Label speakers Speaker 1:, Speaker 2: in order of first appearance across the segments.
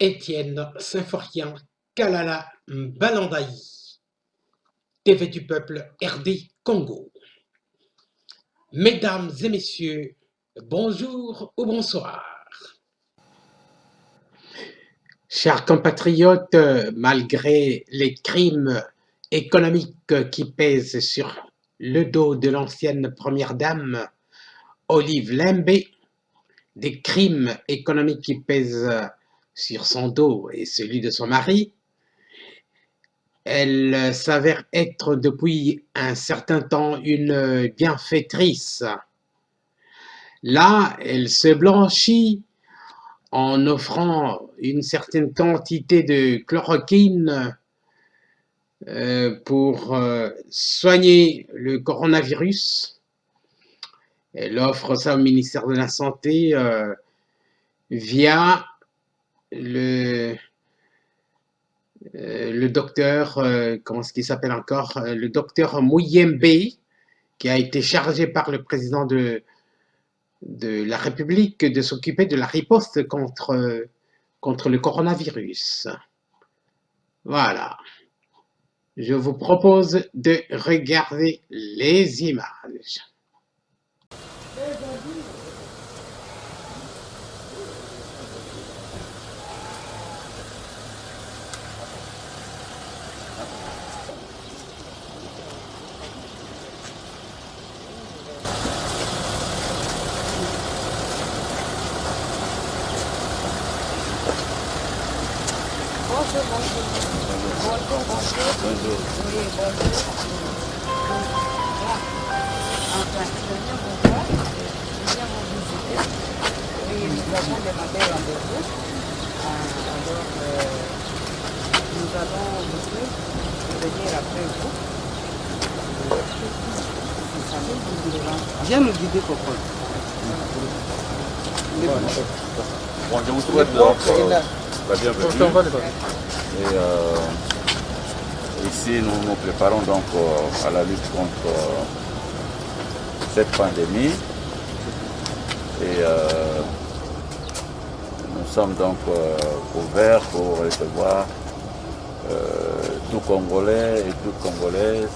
Speaker 1: Étienne Symphorien Kalala Balandaï, TV du peuple RD Congo. Mesdames et messieurs, bonjour ou bonsoir. Chers compatriotes, malgré les crimes économiques qui pèsent sur le dos de l'ancienne première dame, Olive Lembe, des crimes économiques qui pèsent sur son dos et celui de son mari, elle s'avère être depuis un certain temps une bienfaitrice. Là, elle se blanchit en offrant une certaine quantité de chloroquine pour soigner le coronavirus. Elle offre ça au ministère de la Santé via le docteur, comment est-ce qu'il s'appelle encore, le docteur Muyembe, qui a été chargé par le président de la République de s'occuper de la riposte contre le coronavirus. Voilà. Je vous propose de regarder les images.
Speaker 2: Nous allons venir après vous. Viens nous guider, Coco.
Speaker 3: Bon, je vous souhaite donc la bienvenue. Et ici, nous nous préparons donc à la lutte contre cette pandémie. Et nous sommes donc ouverts pour recevoir tout Congolais et toute Congolaise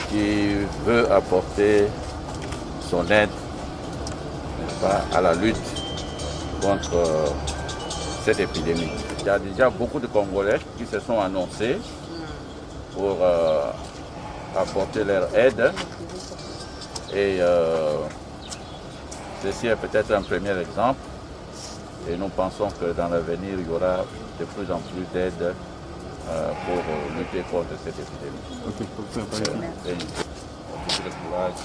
Speaker 3: qui veut apporter son aide, n'est-ce pas, à la lutte contre cette épidémie. Il y a déjà beaucoup de Congolais qui se sont annoncés pour apporter leur aide et ceci est peut-être un premier exemple et nous pensons que dans l'avenir il y aura de plus en plus d'aide pour lutter contre cette épidémie. Beaucoup de courage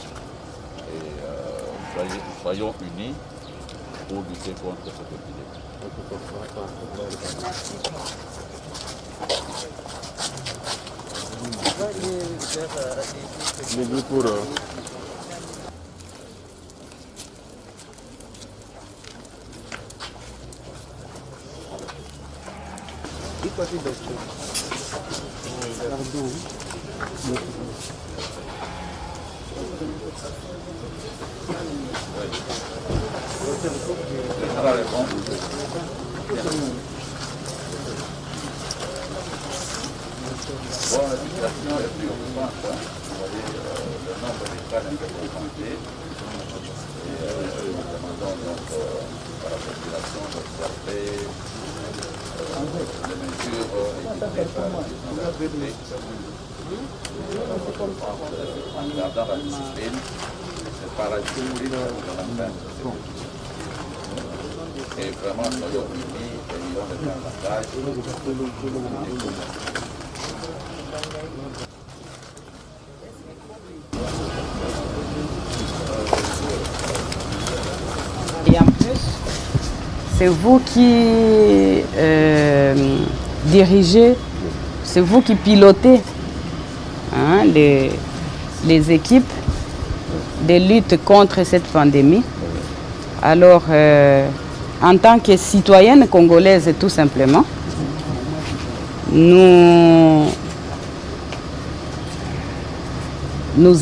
Speaker 3: et soyons unis pour lutter contre cette épidémie. Bon, la situation est plus urgente. Vous voyez, le nombre de cas n'a pas augmenté. Et nous demandons donc à la population d'observer les mesures édictées par les autorités. En gardant la discipline, c'est par la discipline qu'on atteint cette épidémie. Et vraiment, soyons unis et ayons le même langage.
Speaker 2: Et en plus, c'est vous qui dirigez, c'est vous qui pilotez les équipes de lutte contre cette pandémie. Alors, en tant que citoyenne congolaise tout simplement, nous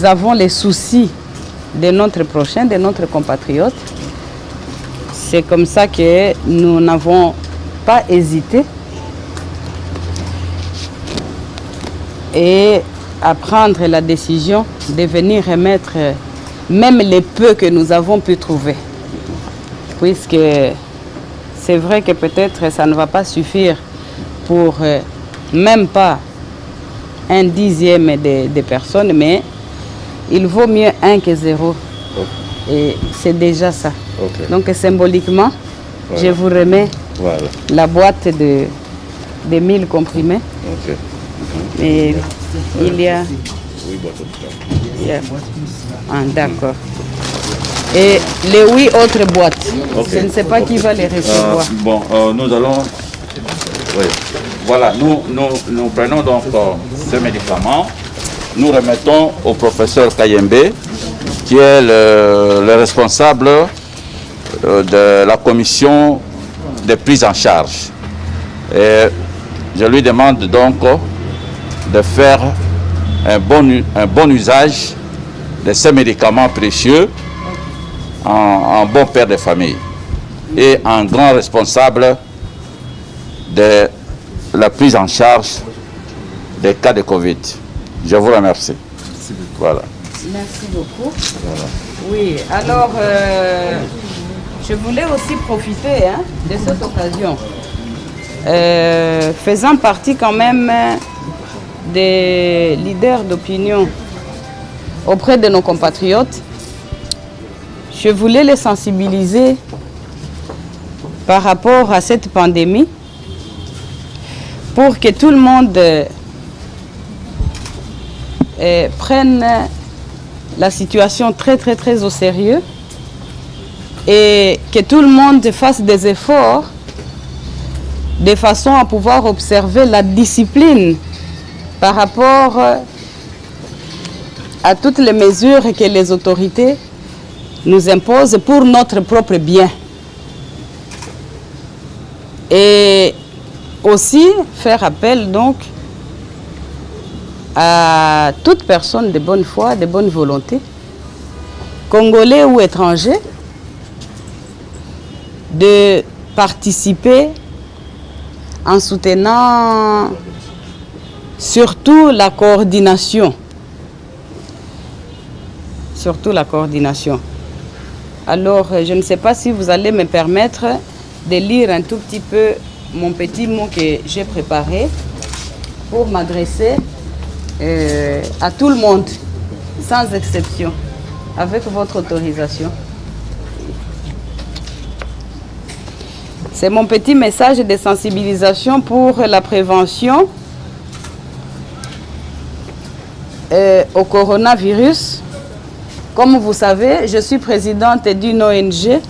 Speaker 2: avons les soucis de notre prochain, de notre compatriote. C'est comme ça que nous n'avons pas hésiter et à prendre la décision de venir remettre même les peu que nous avons pu trouver. Puisque c'est vrai que peut-être ça ne va pas suffire pour même pas 1/10 des personnes, mais il vaut mieux 1 que 0. Et c'est déjà ça. Donc symboliquement, je vous remets la boîte de 1000 comprimés. Et il y a... d'accord. Et les 8 autres boîtes. Je ne sais pas qui va les recevoir.
Speaker 3: Nous allons... Oui. Voilà, nous prenons donc ces médicaments. Nous remettons au professeur Kayembe, qui est le responsable de la commission de prise en charge. Et je lui demande donc de faire un bon usage de ces médicaments précieux en bon père de famille et en grand responsable de la prise en charge des cas de Covid. Je vous remercie. Voilà.
Speaker 2: Merci beaucoup. Voilà. Oui, alors je voulais aussi profiter de cette occasion, faisant partie quand même des leaders d'opinion auprès de nos compatriotes. Je voulais les sensibiliser par rapport à cette pandémie pour que tout le monde prenne la situation très au sérieux et que tout le monde fasse des efforts de façon à pouvoir observer la discipline par rapport à toutes les mesures que les autorités nous imposent pour notre propre bien. Et aussi faire appel donc à toute personne de bonne foi, de bonne volonté, congolais ou étrangers, de participer en soutenant surtout la coordination. Surtout la coordination. Alors, je ne sais pas si vous allez me permettre de lire un tout petit peu mon petit mot que j'ai préparé pour m'adresser à tout le monde, sans exception, avec votre autorisation. C'est mon petit message de sensibilisation pour la prévention au coronavirus. Comme vous savez, je suis présidente d'une ONG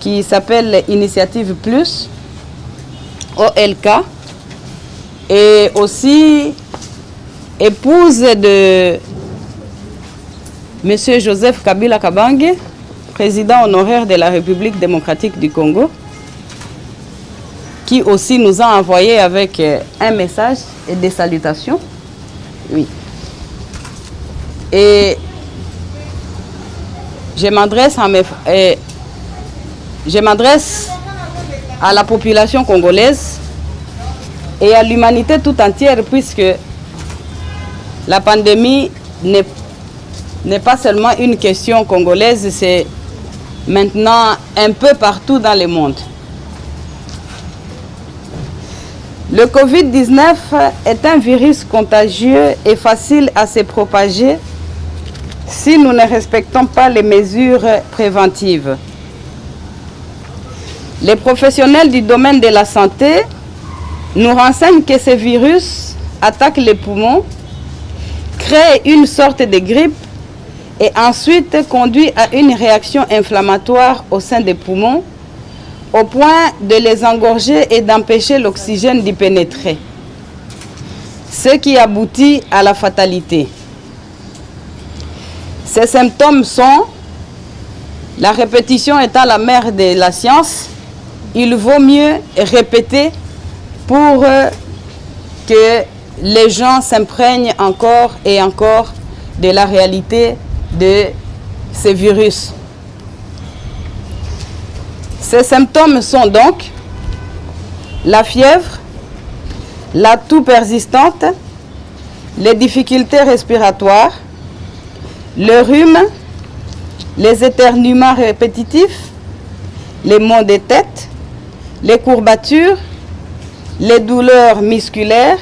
Speaker 2: qui s'appelle Initiative Plus, OLK, et aussi épouse de M. Joseph Kabila Kabange, président honoraire de la République démocratique du Congo, qui aussi nous a envoyé avec un message et des salutations. Oui. Et je m'adresse à la population congolaise et à l'humanité tout entière, puisque la pandémie n'est pas seulement une question congolaise, c'est maintenant un peu partout dans le monde. Le Covid-19 est un virus contagieux et facile à se propager si nous ne respectons pas les mesures préventives. Les professionnels du domaine de la santé nous renseignent que ce virus attaque les poumons, crée une sorte de grippe et ensuite conduit à une réaction inflammatoire au sein des poumons, au point de les engorger et d'empêcher l'oxygène d'y pénétrer, ce qui aboutit à la fatalité. Ces symptômes sont, la répétition étant la mère de la science, il vaut mieux répéter pour que les gens s'imprègnent encore et encore de la réalité de ce virus. Ces symptômes sont donc la fièvre, la toux persistante, les difficultés respiratoires, le rhume, les éternuements répétitifs, les maux de tête, les courbatures, les douleurs musculaires,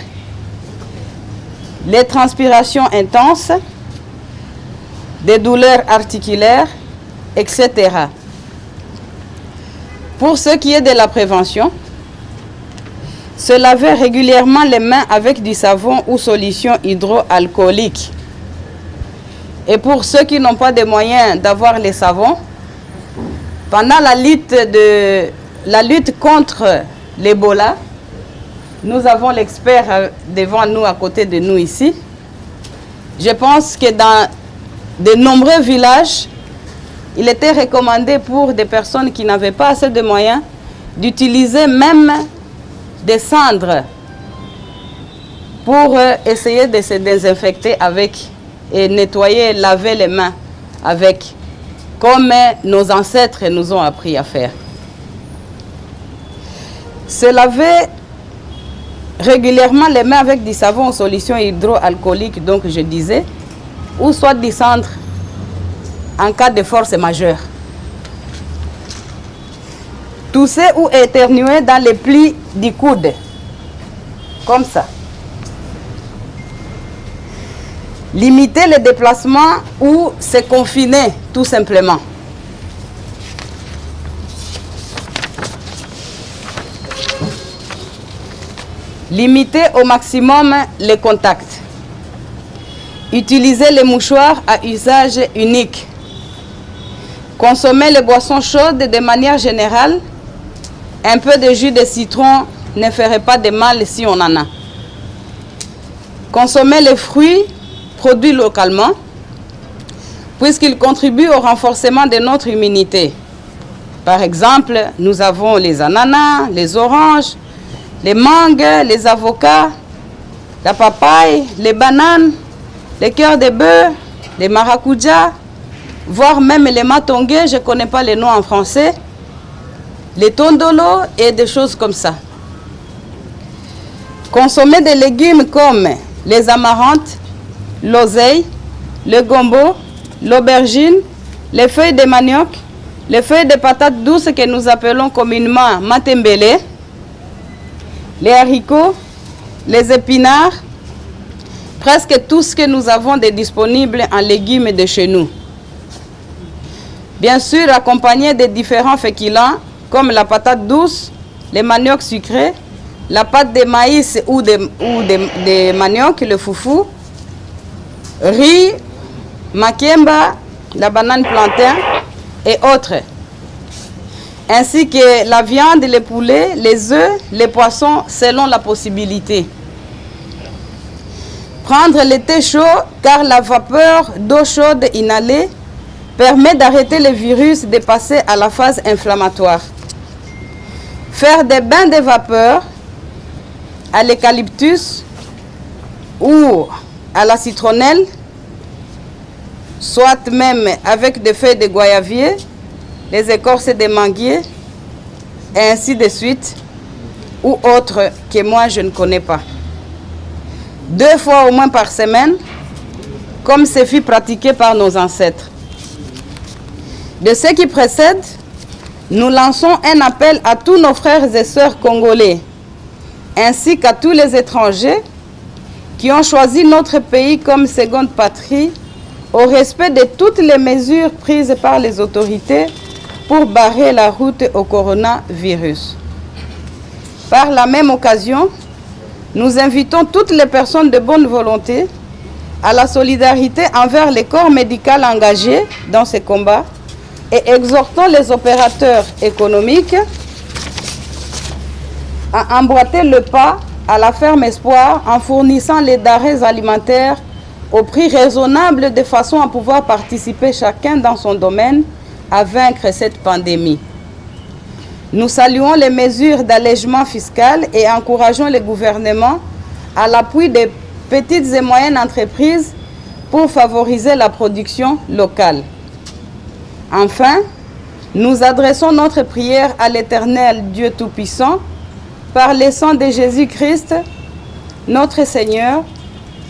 Speaker 2: les transpirations intenses, des douleurs articulaires, etc. Pour ce qui est de la prévention, se laver régulièrement les mains avec du savon ou solution hydroalcoolique. Et pour ceux qui n'ont pas de moyens d'avoir les savons, pendant la lutte contre l'Ebola, nous avons l'expert devant nous, à côté de nous ici. Je pense que dans de nombreux villages, il était recommandé pour des personnes qui n'avaient pas assez de moyens d'utiliser même des cendres pour essayer de se désinfecter avec et nettoyer, laver les mains avec, comme nos ancêtres nous ont appris à faire. Se laver régulièrement les mains avec du savon en solution hydroalcoolique, donc je disais, ou soit du cendre en cas de force majeure. Tousser ou éternuer dans les plis du coude, comme ça. Limiter les déplacements ou se confiner, tout simplement. Limiter au maximum les contacts. Utiliser les mouchoirs à usage unique. Consommer les boissons chaudes de manière générale. Un peu de jus de citron ne ferait pas de mal si on en a. Consommer les fruits produits localement, puisqu'ils contribuent au renforcement de notre immunité. Par exemple, nous avons les ananas, les oranges, les mangues, les avocats, la papaye, les bananes, les cœurs de bœuf, les maracujas, voire même les matongués, je ne connais pas les noms en français, les tondolos et des choses comme ça. Consommer des légumes comme les amarantes, l'oseille, le gombo, l'aubergine, les feuilles de manioc, les feuilles de patates douces que nous appelons communément matembele, les haricots, les épinards, presque tout ce que nous avons de disponible en légumes de chez nous. Bien sûr, accompagné de différents féculents comme la patate douce, les maniocs sucrés, la pâte de maïs ou de manioc, le foufou, riz, makemba, la banane plantain et autres. Ainsi que la viande, les poulets, les œufs, les poissons, selon la possibilité. Prendre le thé chaud, car la vapeur d'eau chaude inhalée permet d'arrêter le virus de passer à la phase inflammatoire. Faire des bains de vapeur à l'eucalyptus ou à la citronnelle, soit même avec des feuilles de goyavier, les écorces de manguier, et ainsi de suite, ou autres que moi je ne connais pas. 2 fois au moins par semaine, comme ce fut pratiqué par nos ancêtres. De ce qui précède, nous lançons un appel à tous nos frères et sœurs congolais, ainsi qu'à tous les étrangers qui ont choisi notre pays comme seconde patrie, au respect de toutes les mesures prises par les autorités pour barrer la route au coronavirus. Par la même occasion, nous invitons toutes les personnes de bonne volonté à la solidarité envers les corps médicaux engagés dans ces combats et exhortons les opérateurs économiques à emboîter le pas à la ferme Espoir en fournissant les denrées alimentaires au prix raisonnable de façon à pouvoir participer chacun dans son domaine à vaincre cette pandémie. Nous saluons les mesures d'allègement fiscal et encourageons le gouvernement à l'appui des petites et moyennes entreprises pour favoriser la production locale. Enfin, nous adressons notre prière à l'Éternel Dieu Tout-Puissant par le sang de Jésus-Christ, notre Seigneur,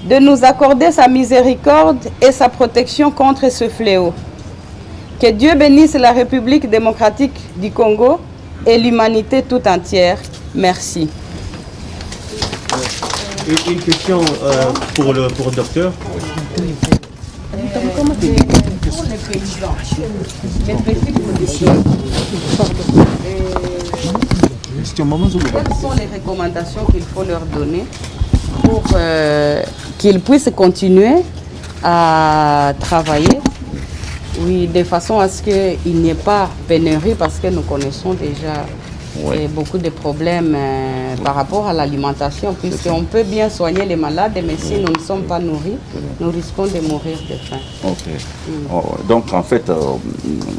Speaker 2: de nous accorder sa miséricorde et sa protection contre ce fléau. Que Dieu bénisse la République démocratique du Congo et l'humanité tout entière. Merci.
Speaker 4: Une question pour le docteur.
Speaker 2: Pour les paysans, les petits producteurs, quelles sont les recommandations qu'il faut leur donner pour qu'ils puissent continuer à travailler, oui, de façon à ce qu'il n'y ait pas pénurie, parce que nous connaissons déjà beaucoup de problèmes par rapport à l'alimentation, puisqu'on peut bien soigner les malades, mais si nous ne sommes pas nourris, nous risquons de mourir de faim.
Speaker 3: Donc en fait,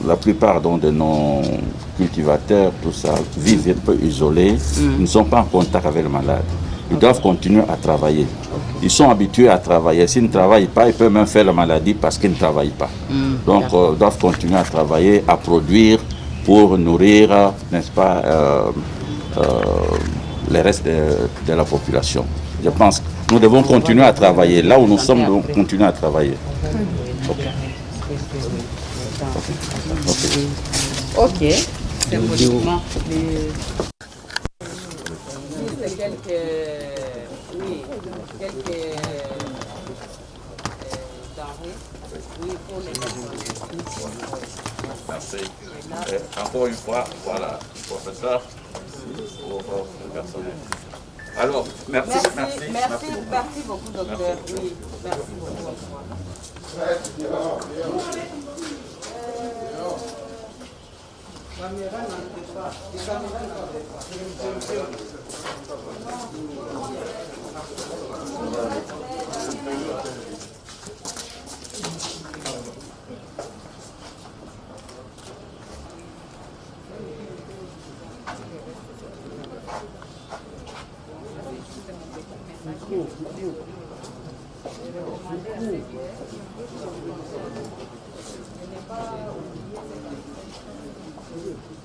Speaker 3: la plupart de nos cultivateurs, tout ça, vivent un peu isolés, ils ne sont pas en contact avec les malades. Ils doivent continuer à travailler. Ils sont habitués à travailler. S'ils ne travaillent pas, ils peuvent même faire la maladie parce qu'ils ne travaillent pas. Donc ils doivent continuer à travailler, à produire, pour nourrir, n'est-ce pas, le reste de la population. Je pense que nous devons continuer à travailler. Là où nous sommes, nous devons continuer à travailler.
Speaker 2: Ok. Symboliquement, quelques denrées, oui, pour les
Speaker 3: Merci. Encore une fois, voilà, professeur, pour le personnel. Alors, merci
Speaker 2: beaucoup, docteur. Oui, merci beaucoup.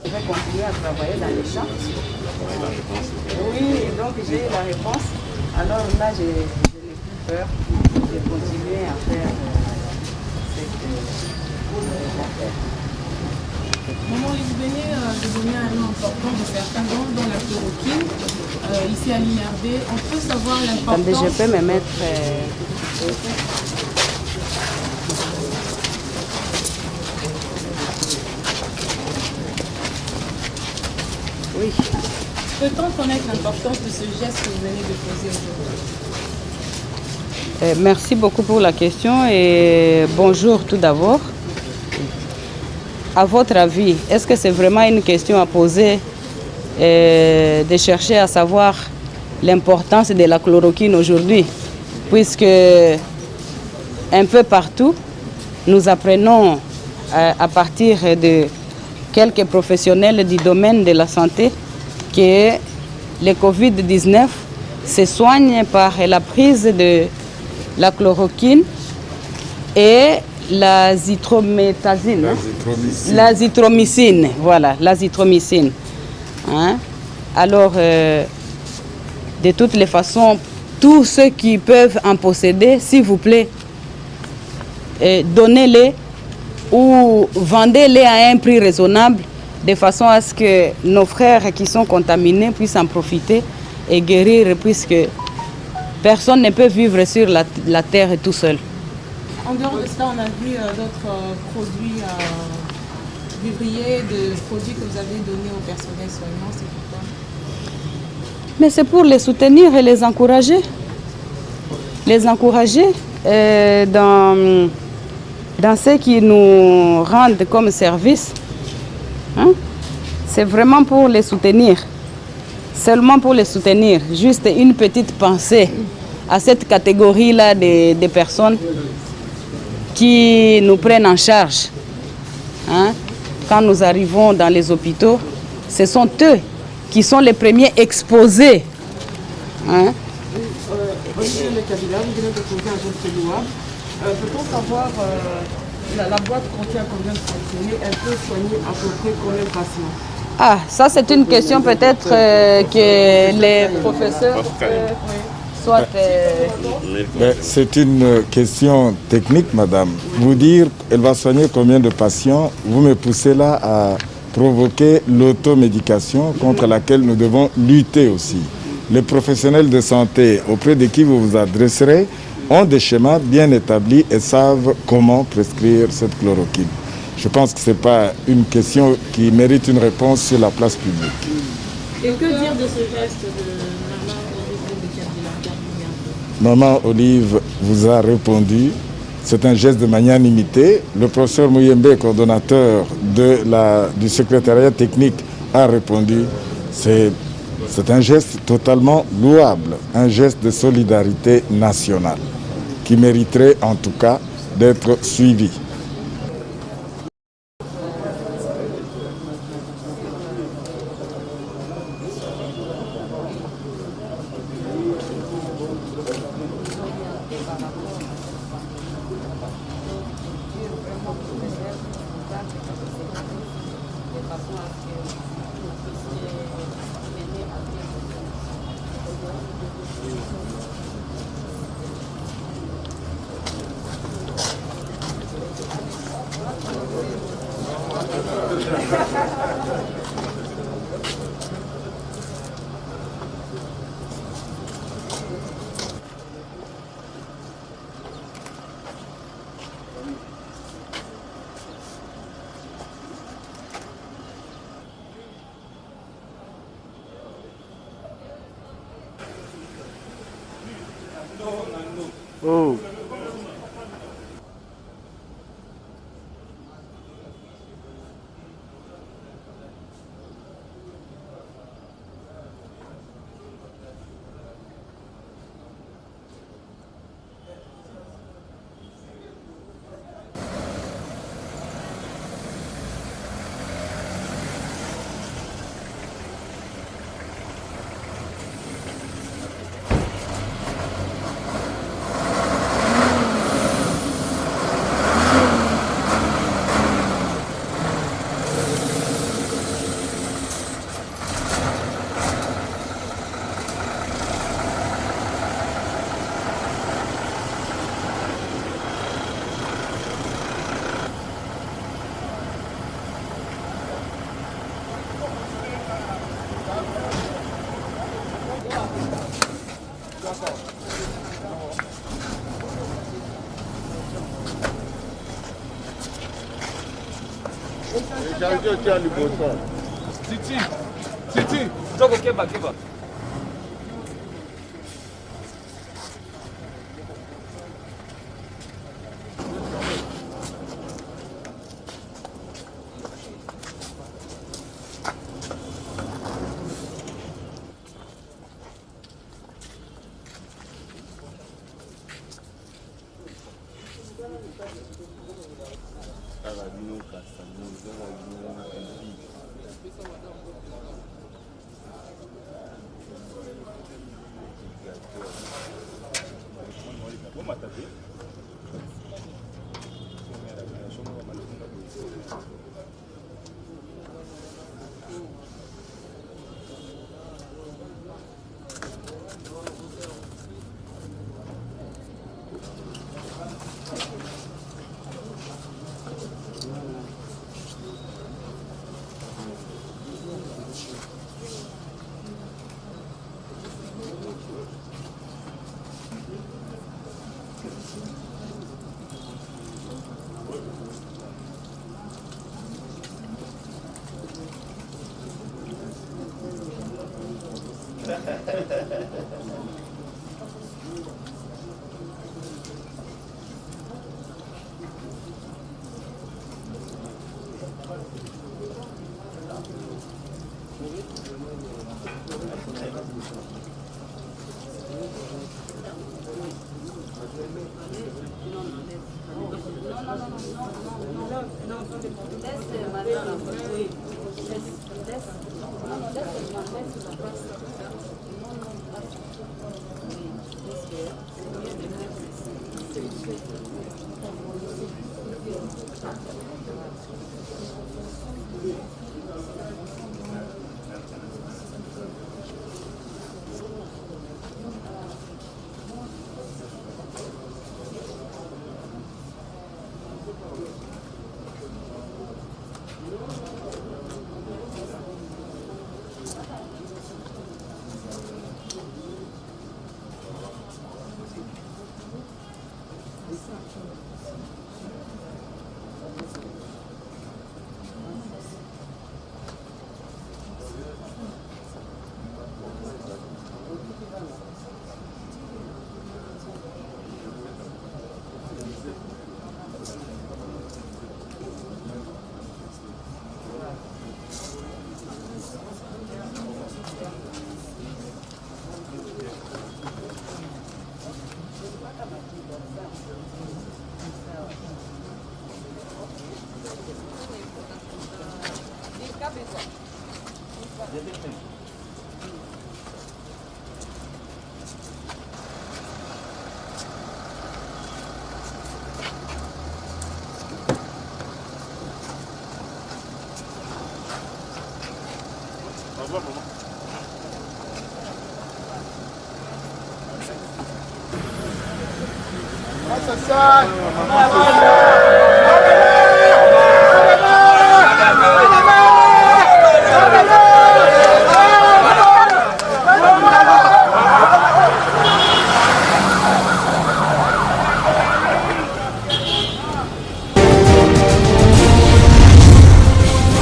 Speaker 2: Je vais continuer à travailler dans les champs. Oui, donc j'ai eu la réponse. Alors là, je n'ai plus peur de continuer à faire cette affaire.
Speaker 5: Maman, vous venez de donner un nom important de certains dont la chloroquine, ici à l'INRB. On peut savoir l'importance...
Speaker 2: Attendez, je peux me mettre... Oui.
Speaker 5: Peut-on connaître l'importance de ce geste que vous venez de poser aujourd'hui?
Speaker 2: Merci beaucoup pour la question et bonjour tout d'abord. À votre avis, est-ce que c'est vraiment une question à poser de chercher à savoir l'importance de la chloroquine aujourd'hui? Puisque un peu partout, nous apprenons à partir de quelques professionnels du domaine de la santé que le Covid-19 se soigne par la prise de la chloroquine et l'azithromycine. L'azithromycine, voilà, l'azithromycine. Hein? Alors, de toutes les façons, tous ceux qui peuvent en posséder, s'il vous plaît, donnez-les ou vendez-les à un prix raisonnable, de façon à ce que nos frères qui sont contaminés puissent en profiter et guérir, puisque personne ne peut vivre sur la terre tout seul.
Speaker 5: En dehors de cela, on a vu d'autres produits vivriers, de produits que vous avez donnés au personnel soignant, c'est pourquoi?
Speaker 2: Mais c'est pour les soutenir et les encourager. Les encourager dans ce qui nous rendent comme service. Hein? C'est vraiment pour les soutenir. Seulement pour les soutenir. Juste une petite pensée à cette catégorie-là de personnes qui nous prennent en charge. Hein? Quand nous arrivons dans les hôpitaux, ce sont eux qui sont les premiers exposés. Hein?
Speaker 5: Monsieur le Kabila, vous venez de poser un geste louable. Peut-on savoir, la boîte contient combien de fonctionnaires? Elle peut soigner à peu près combien de patients?
Speaker 2: Ah, ça c'est une question peut-être que les professeurs soient...
Speaker 6: C'est une question technique, madame. Vous dire, elle va soigner combien de patients, vous me poussez là à provoquer l'automédication contre laquelle nous devons lutter aussi. Les professionnels de santé auprès de qui vous vous adresserez ont des schémas bien établis et savent comment prescrire cette chloroquine. Je pense que ce n'est pas une question qui mérite une réponse sur la place publique.
Speaker 5: Et que dire de ce geste de
Speaker 6: Maman Olive vous a répondu. C'est un geste de magnanimité. Le professeur Mouyembe, coordonnateur du secrétariat technique, a répondu. C'est un geste totalement louable, un geste de solidarité nationale qui mériterait en tout cas d'être suivi.
Speaker 7: Oh.
Speaker 8: Titi, Titi, Jogo Keba, Keba.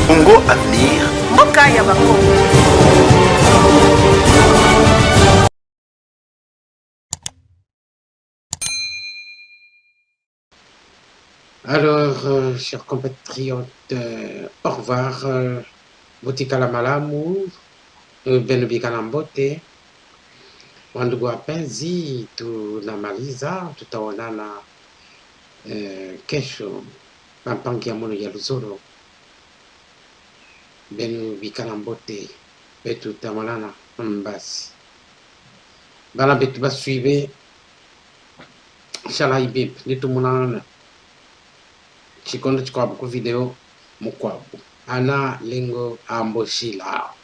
Speaker 7: Congo Avenir. Mokaya
Speaker 1: Alors, chers compatriotes, au revoir. Butikala malamu, benubika na mbote. Wandugu wapenzi, tunamaliza, tutaonana kesho Pampangi ya mono ya Luzolo. Benubika na mbote, betu tamalana mbasi. Bana betu basuive, shala ibib, nitu munana. Chikondo chikwabu ku video mukwabu. Ana lengo amboshila.